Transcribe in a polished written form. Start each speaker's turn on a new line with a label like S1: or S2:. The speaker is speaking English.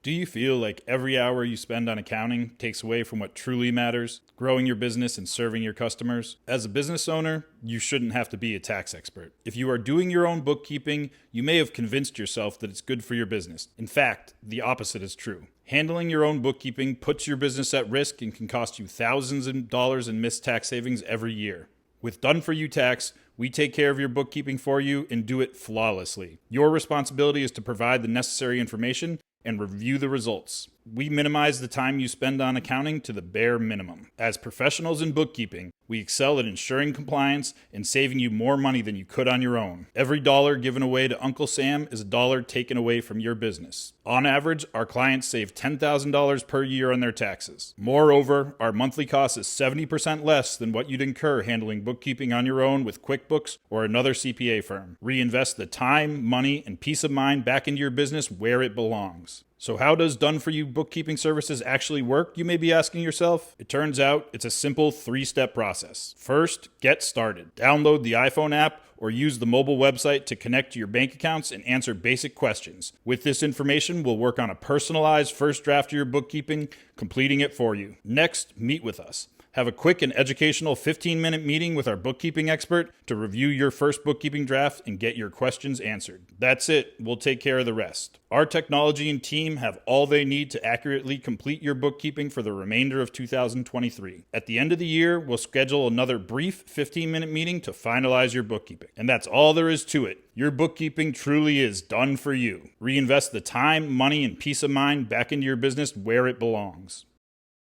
S1: Do you feel like every hour you spend on accounting takes away from what truly matters, growing your business and serving your customers? As a business owner, you shouldn't have to be a tax expert. If you are doing your own bookkeeping, you may have convinced yourself that it's good for your business. In fact, the opposite is true. Handling your own bookkeeping puts your business at risk and can cost you thousands of dollars in missed tax savings every year. With Done For You Tax, we take care of your bookkeeping for you and do it flawlessly. Your responsibility is to provide the necessary information and review the results. We minimize the time you spend on accounting to the bare minimum. As professionals in bookkeeping, we excel at ensuring compliance and saving you more money than you could on your own. Every dollar given away to Uncle Sam is a dollar taken away from your business. On average, our clients save $10,000 per year on their taxes. Moreover, our monthly cost is 70% less than what you'd incur handling bookkeeping on your own with QuickBooks or another CPA firm. Reinvest the time, money, and peace of mind back into your business where it belongs. So how does Done For You bookkeeping services actually work, you may be asking yourself? It turns out it's a simple 3-step process. First, get started. Download the iPhone app or use the mobile website to connect to your bank accounts and answer basic questions. With this information, we'll work on a personalized first draft of your bookkeeping, completing it for you. Next, meet with us. Have a quick and educational 15-minute meeting with our bookkeeping expert to review your first bookkeeping draft and get your questions answered. That's it. We'll take care of the rest. Our technology and team have all they need to accurately complete your bookkeeping for the remainder of 2023. At the end of the year, we'll schedule another brief 15-minute meeting to finalize your bookkeeping. And that's all there is to it. Your bookkeeping truly is done for you. Reinvest the time, money, and peace of mind back into your business where it belongs.